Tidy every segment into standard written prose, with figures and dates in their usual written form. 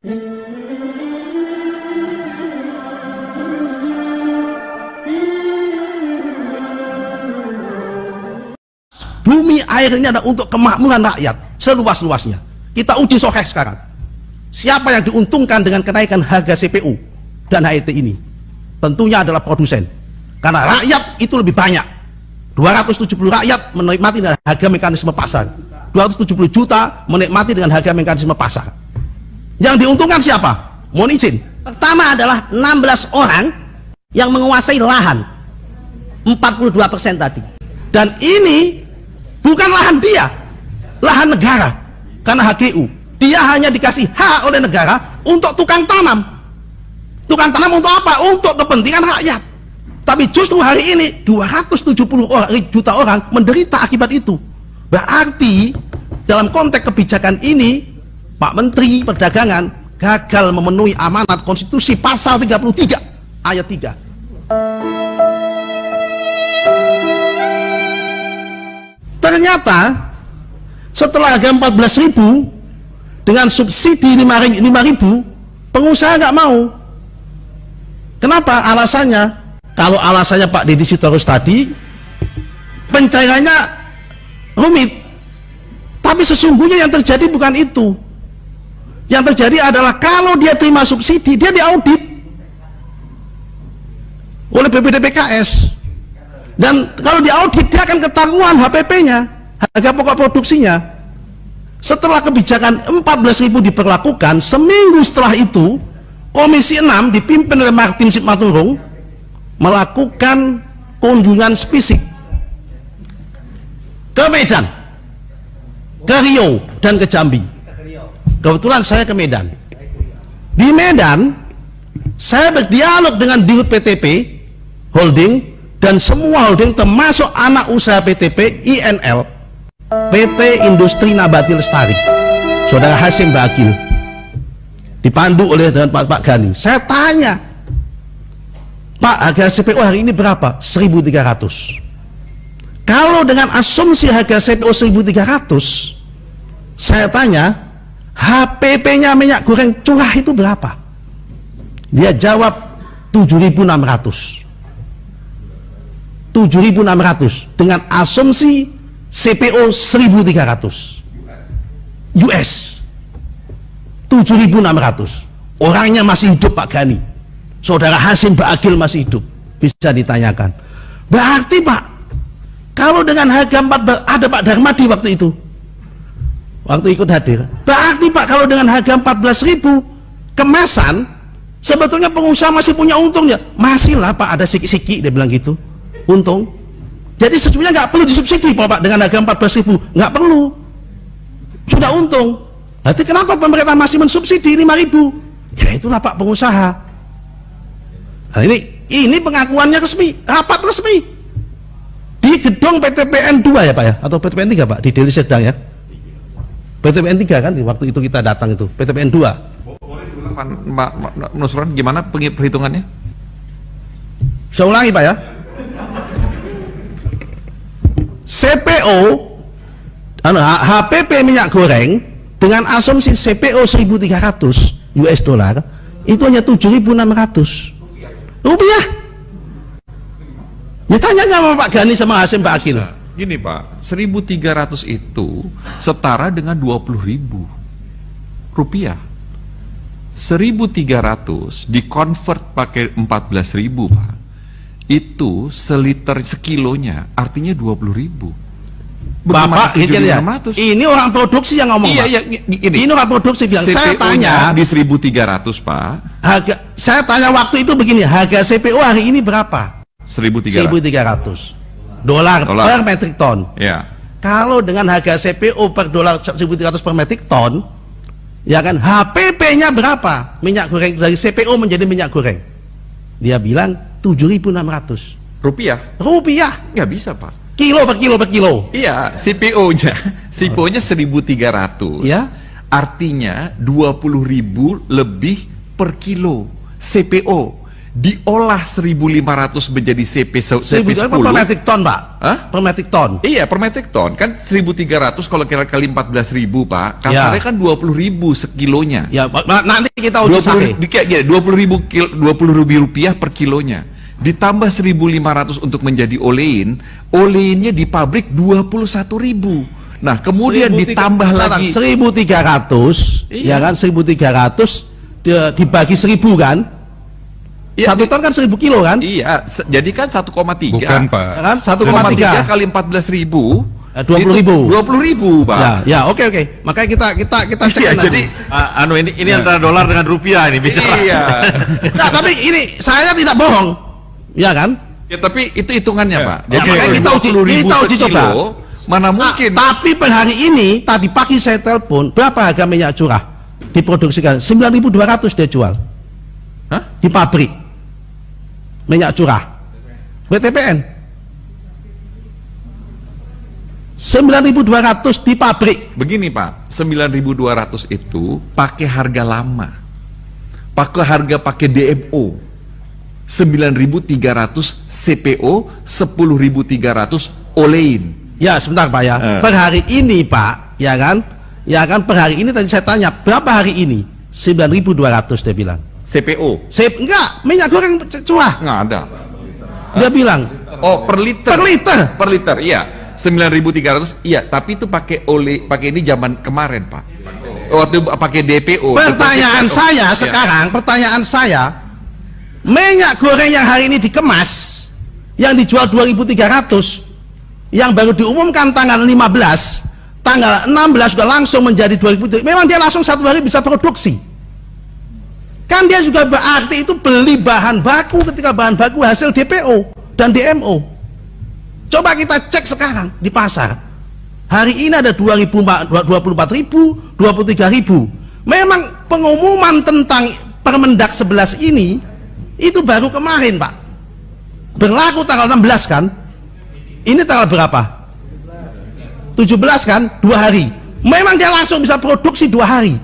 Bumi air ini ada untuk kemakmuran rakyat seluas-luasnya. Kita uji soheh sekarang. Siapa yang diuntungkan dengan kenaikan harga CPU dan HET ini? Tentunya adalah produsen. Karena rakyat itu lebih banyak. 270 rakyat menikmati dengan harga mekanisme pasar. 270 juta menikmati dengan harga mekanisme pasar. Yang diuntungkan siapa? Mohon izin. Pertama adalah 16 orang yang menguasai lahan. 42% tadi. Dan ini bukan lahan dia, lahan negara. Karena HGU, dia hanya dikasih hak oleh negara untuk tukang tanam. Tukang tanam untuk apa? Untuk kepentingan rakyat. Tapi justru hari ini 270 juta orang menderita akibat itu. Berarti dalam konteks kebijakan ini Pak Menteri Perdagangan gagal memenuhi amanat konstitusi pasal 33 ayat 3. Ternyata setelah harga 14.000 dengan subsidi 5.000, pengusaha nggak mau. Kenapa? Alasannya, kalau alasannya Pak Deddy Sitorus tadi, pencairannya rumit. Tapi sesungguhnya yang terjadi bukan itu. Yang terjadi adalah kalau dia terima subsidi, dia diaudit oleh BPDPKS. Dan kalau diaudit, dia akan ketahuan HPP-nya, harga pokok produksinya. Setelah kebijakan 14.000 diberlakukan, seminggu setelah itu Komisi 6 dipimpin oleh Martin Simatulung melakukan kunjungan spesifik ke Medan, ke Riau, dan ke Jambi. Kebetulan saya ke Medan. Di Medan saya berdialog dengan Dirut PTP Holding dan semua holding termasuk anak usaha PTP INL, PT Industri Nabati Lestari, Saudara Hasim Bakil, dipandu oleh dengan Pak Gani. Saya tanya, Pak, harga CPO hari ini berapa? 1.300. Kalau dengan asumsi harga CPO 1.300, saya tanya, HPP-nya minyak goreng curah itu berapa? Dia jawab 7.600. 7.600 dengan asumsi CPO 1.300 US. 7.600. Orangnya masih hidup Pak Gani. Saudara Hasim Bakil masih hidup. Bisa ditanyakan. Berarti Pak, kalau dengan harga 14, ada Pak Darmadi waktu itu. Waktu ikut hadir. Berarti Pak, kalau dengan harga 14.000 kemasan, sebetulnya pengusaha masih punya untungnya. Masih lah Pak, ada siki-siki, dia bilang gitu. Untung. Jadi sesungguhnya nggak perlu disubsidi Pak dengan harga 14.000, nggak perlu, sudah untung. Berarti kenapa pemerintah masih mensubsidi 5.000? Ya itulah Pak pengusaha. Nah, ini pengakuannya resmi, rapat resmi di gedung PTPN 2 ya Pak ya, atau PTPN 3 Pak, di Deli Serdang ya. PTPN 3 kan waktu itu kita datang itu, PTPN 2. Boleh diulang Pak Nusron, gimana perhitungannya? Saya ulangi Pak ya. CPO HPP minyak goreng dengan asumsi CPO 1.300 US dollar itu hanya 7.600 rupiah. Ya tanya sama Pak Gani sama Hasim Bakil. Gini Pak, 1.300 itu setara dengan 20.000 rupiah. 1.300 dikonvert pakai 14.000 Pak. Itu seliter sekilonya artinya 20.000. Bapak gitu ya. Ini orang produksi yang ngomong. Iya, ini orang produksi bilang. Saya tanya di 1.300 Pak. Saya tanya waktu itu begini, harga CPO hari ini berapa? 1.300 dolar per metrik ton. Ya. Kalau dengan harga CPO per dolar 1.300 per metrik ton, ya kan HPP-nya berapa? Minyak goreng dari CPO menjadi minyak goreng. Dia bilang 7.600 rupiah. Nggak bisa Pak. Kilo per kilo. Iya, CPO-nya 1.300. Ya. Artinya 20.000 lebih per kilo CPO. diolah 1.500 menjadi CP10. Per metric ton, Pak. Hah? Per metric ton. Iya, per metric ton kan 1.300 kalau kali 14.000, Pak. Kasarnya kan 20.000 sekilonya. Ya, nanti kita uji sahih. 20.000 rupiah per kilonya. Ditambah 1.500 untuk menjadi olein, oleinnya di pabrik 21.000. Nah, kemudian ditambah lagi 1.300, iya. ya kan, 1.300 dibagi 1.000 kan? Ya, 1 ton kan 1.000 kilo kan? Iya, jadi kan 1,3. Bukan, Pak. Ya kan? 1,3 kali 14.000. 20.000. 20.000, Pak. Ya, oke. Makanya kita cek. Iya, jadi ini antara dolar dengan rupiah ini bisa. Iya. Nah, tapi ini saya tidak bohong. Ya kan? Ya, tapi itu hitungannya, Pak. Ya, Jadi makanya kita uji coba. Mana mungkin? Tapi per hari ini tadi pagi saya telepon, berapa harga minyak curah diproduksikan? 9.200 dia jual. Hah? Di pabrik. Minyak curah. WTPN. 9.200 di pabrik. Begini, Pak, 9.200 itu pakai harga lama. Pakai DMO. 9.300 CPO, 10.300 olein. Ya, sebentar, Pak ya. Per hari ini, Pak, ya kan? Ya kan, per hari ini tadi saya tanya, berapa hari ini? 9.200 dia bilang. CPO? Enggak, minyak goreng curah. Nggak ada. Dia bilang. Oh, per liter. Per liter. Per liter, iya. 9.300, iya. Tapi itu pakai ini zaman kemarin, Pak. Waktu pakai DPO. Pertanyaan saya sekarang, minyak goreng yang hari ini dikemas, yang dijual 2.300, yang baru diumumkan tanggal 15, tanggal 16 sudah langsung menjadi 2.000. Memang dia langsung 1 hari bisa produksi. Kan dia juga berarti itu beli bahan baku ketika bahan baku hasil DPO dan DMO. Coba kita cek sekarang di pasar. Hari ini ada 24.000, 23.000. Memang pengumuman tentang Permendak 11 ini itu baru kemarin, Pak. Berlaku tanggal 16 kan? Ini tanggal berapa? 17 kan? 2 hari. Memang dia langsung bisa produksi 2 hari.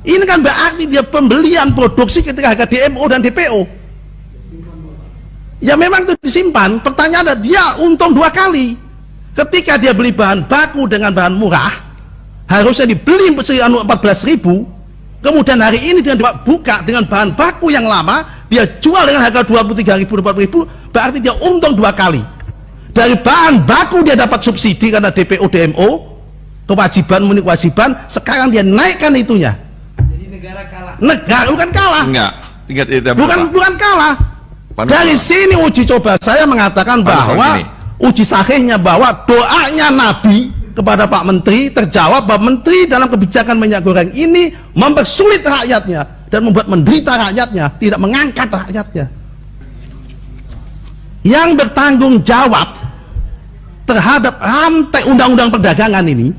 Ini kan berarti dia pembelian produksi ketika harga DMO dan DPO. Ya memang itu disimpan. Pertanyaan adalah dia untung 2 kali. Ketika dia beli bahan baku dengan bahan murah, harusnya dibeli 14.000. Kemudian hari ini dengan buka dengan bahan baku yang lama, dia jual dengan harga 23.000, 24.000, berarti dia untung 2 kali. Dari bahan baku dia dapat subsidi karena DPO DMO, kewajiban memenuhi kewajiban, sekarang dia naikkan itunya. Jadi negara kalah. Negara bukan kalah. Enggak. Bukan kalah. Dari sini uji coba saya mengatakan bahwa uji sahihnya bahwa doanya Nabi kepada Pak Menteri terjawab bahwa Menteri dalam kebijakan minyak goreng ini mempersulit rakyatnya dan membuat menderita rakyatnya, tidak mengangkat rakyatnya. Yang bertanggung jawab terhadap rantai undang-undang perdagangan ini,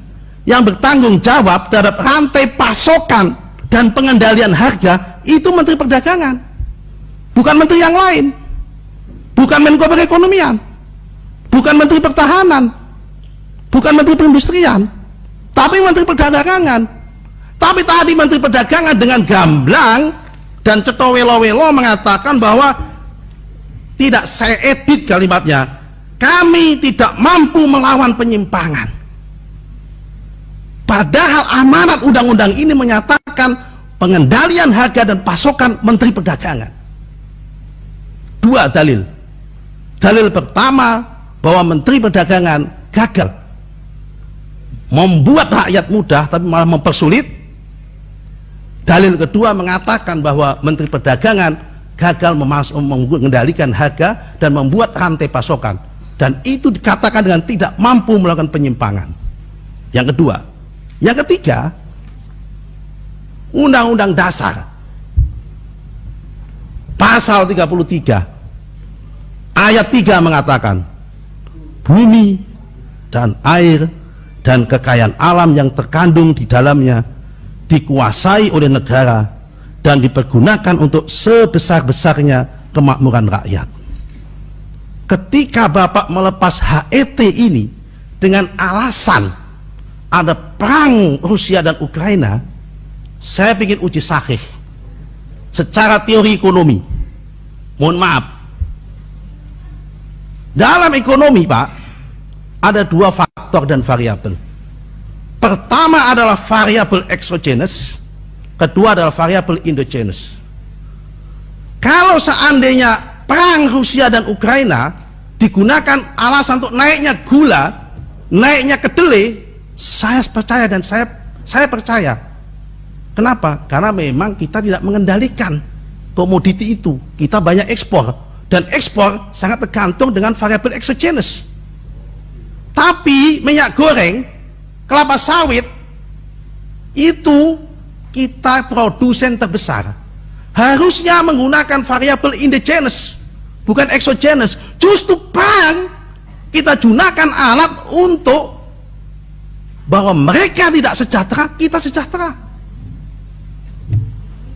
yang bertanggung jawab terhadap rantai pasokan dan pengendalian harga, itu Menteri Perdagangan, bukan menteri yang lain, bukan Menko Perekonomian, bukan Menteri Pertahanan, bukan Menteri Perindustrian, tapi Menteri Perdagangan. Tapi tadi Menteri Perdagangan dengan gamblang dan cetowelo-welo mengatakan bahwa tidak, saya edit kalimatnya, kami tidak mampu melawan penyimpangan. Padahal amanat undang-undang ini menyatakan pengendalian harga dan pasokan Menteri Perdagangan. 2 dalil. Dalil pertama bahwa Menteri Perdagangan gagal membuat rakyat mudah tapi malah mempersulit. Dalil kedua mengatakan bahwa Menteri Perdagangan gagal mengendalikan harga dan membuat rantai pasokan, dan itu dikatakan dengan tidak mampu melakukan penyimpangan. Yang kedua. Yang ketiga, Undang-Undang Dasar pasal 33 ayat 3 mengatakan bumi dan air dan kekayaan alam yang terkandung di dalamnya dikuasai oleh negara dan dipergunakan untuk sebesar-besarnya kemakmuran rakyat. Ketika Bapak melepas HET ini dengan alasan ada perang Rusia dan Ukraina, saya ingin uji sahih secara teori ekonomi. Mohon maaf. Dalam ekonomi, Pak, ada dua faktor dan variabel. Pertama adalah variabel exogenous, kedua adalah variabel endogenous. Kalau seandainya perang Rusia dan Ukraina digunakan alasan untuk naiknya gula, naiknya kedelai, saya percaya dan saya percaya. Kenapa? Karena memang kita tidak mengendalikan komoditi itu. Kita banyak ekspor, dan ekspor sangat tergantung dengan variabel exogenous. Tapi minyak goreng, kelapa sawit, itu kita produsen terbesar. Harusnya menggunakan variabel endogenous, bukan exogenous. Justru perang kita gunakan alat untuk bahwa mereka tidak sejahtera, kita sejahtera.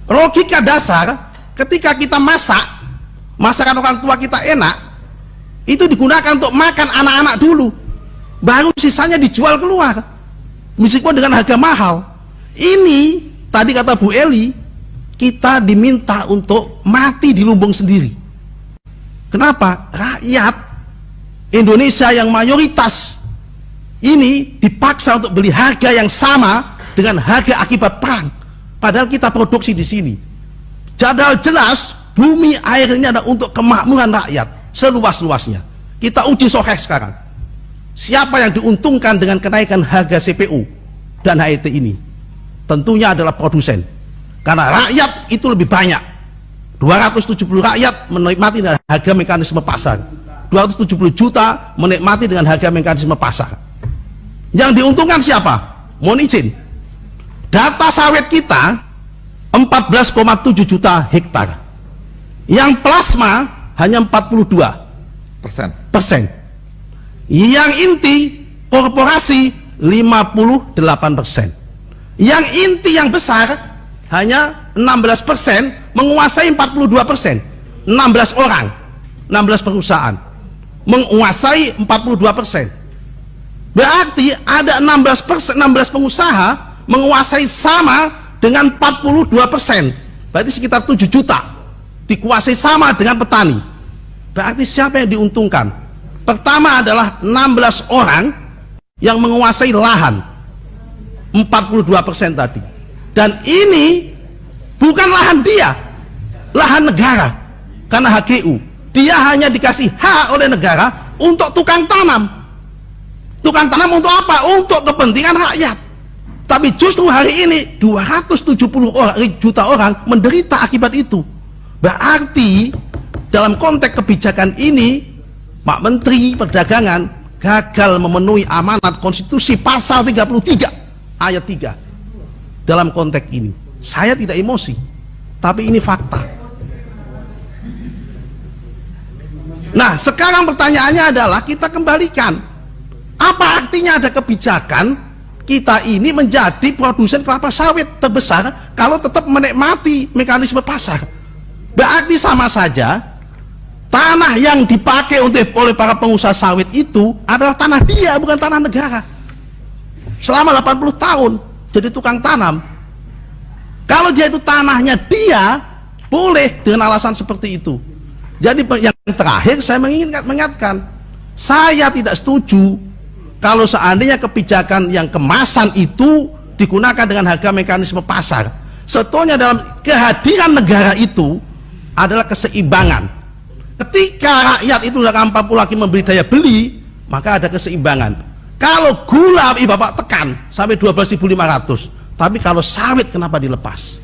Logika dasar, ketika kita masakan orang tua kita enak, itu digunakan untuk makan anak-anak dulu, baru sisanya dijual keluar, meskipun dengan harga mahal. Ini tadi kata Bu Eli, kita diminta untuk mati di lumbung sendiri. Kenapa? Rakyat Indonesia yang mayoritas ini dipaksa untuk beli harga yang sama dengan harga akibat perang, padahal kita produksi di sini. Jadal jelas bumi air ini adalah untuk kemakmuran rakyat seluas-luasnya. Kita uji soheh sekarang. Siapa yang diuntungkan dengan kenaikan harga CPU dan HET ini? Tentunya adalah produsen. Karena rakyat itu lebih banyak. 270 rakyat menikmati dengan harga mekanisme pasar. 270 juta menikmati dengan harga mekanisme pasar. Yang diuntungkan siapa? Mohon izin. Data sawit kita 14,7 juta hektar. Yang plasma hanya 42%. Yang inti korporasi 58%. Yang inti yang besar hanya 16%, menguasai 42%. 16 orang, 16 perusahaan menguasai 42%. Berarti ada 16 pengusaha menguasai sama dengan 42%. Berarti sekitar 7 juta dikuasai sama dengan petani. Berarti siapa yang diuntungkan? Pertama adalah 16 orang yang menguasai lahan 42% tadi. Dan ini bukan lahan dia, lahan negara. Karena HGU, dia hanya dikasih hak oleh negara untuk tukang tanam. Tukang tanam untuk apa? Untuk kepentingan rakyat. Tapi justru hari ini 270 juta orang menderita akibat itu. Berarti dalam konteks kebijakan ini Pak Menteri Perdagangan gagal memenuhi amanat konstitusi pasal 33 ayat 3. Dalam konteks ini saya tidak emosi, tapi ini fakta. Nah, sekarang pertanyaannya adalah kita kembalikan, apa artinya ada kebijakan kita ini menjadi produsen kelapa sawit terbesar kalau tetap menikmati mekanisme pasar? Berarti sama saja tanah yang dipakai oleh para pengusaha sawit itu adalah tanah dia, bukan tanah negara. Selama 80 tahun jadi tukang tanam. Kalau dia itu tanahnya dia, boleh dengan alasan seperti itu. Jadi yang terakhir saya mengingatkan, saya tidak setuju kalau seandainya kebijakan yang kemasan itu digunakan dengan harga mekanisme pasar. Sebetulnya dalam kehadiran negara itu adalah keseimbangan. Ketika rakyat itu tidak mampu lagi membeli daya beli, maka ada keseimbangan. Kalau gula Bapak tekan sampai 12.500, tapi kalau sawit kenapa dilepas?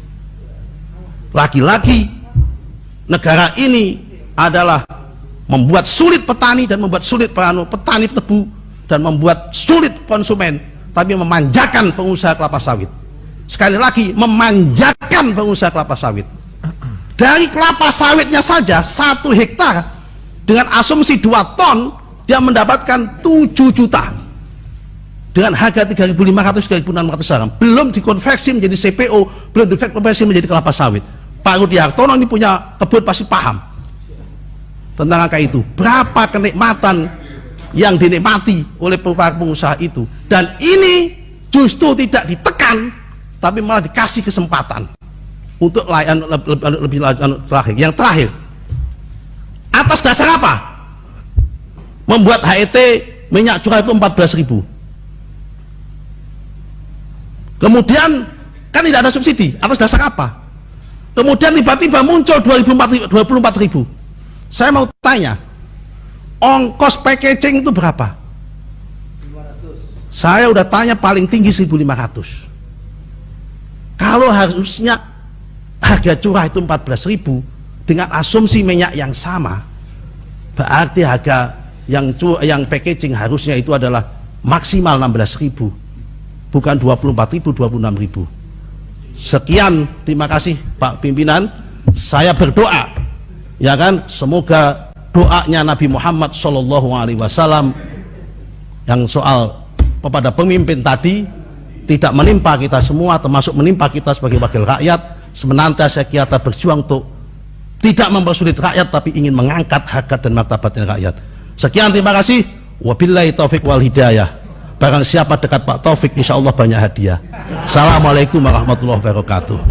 Lagi-lagi negara ini adalah membuat sulit petani dan membuat sulit petani tebu dan membuat sulit konsumen, tapi memanjakan pengusaha kelapa sawit. Sekali lagi, memanjakan pengusaha kelapa sawit. Dari kelapa sawitnya saja 1 hektar dengan asumsi 2 ton dia mendapatkan 7 juta dengan harga 3.500 3.600 sekarang, belum dikonversi menjadi CPO, belum dikonversi menjadi kelapa sawit. Pak Rudi Hartono ini punya kebun pasti paham tentang angka itu, berapa kenikmatan yang dinikmati oleh para pengusaha itu. Dan ini justru tidak ditekan, tapi malah dikasih kesempatan untuk lebih terakhir. Yang terakhir, Atas dasar apa? Membuat HET minyak curah itu 14.000. Kemudian kan tidak ada subsidi. Atas dasar apa? Kemudian tiba-tiba muncul 24.000. Saya mau tanya, ongkos packaging itu berapa? 500. Saya udah tanya paling tinggi 1.500. Kalau harusnya harga curah itu 14.000 dengan asumsi minyak yang sama, berarti harga yang packaging harusnya itu adalah maksimal 16.000, bukan 24.000, 26.000. Sekian, terima kasih Pak Pimpinan. Saya berdoa, ya kan, semoga doanya Nabi Muhammad SAW yang soal kepada pemimpin tadi tidak menimpa kita semua, termasuk menimpa kita sebagai wakil rakyat. Senantiasa kita berjuang untuk tidak mempersulit rakyat, tapi ingin mengangkat harkat dan martabatnya rakyat. Sekian, terima kasih. Wabillahi taufik wal hidayah. Barang siapa dekat Pak Taufik, insya Allah banyak hadiah. Assalamualaikum warahmatullahi wabarakatuh.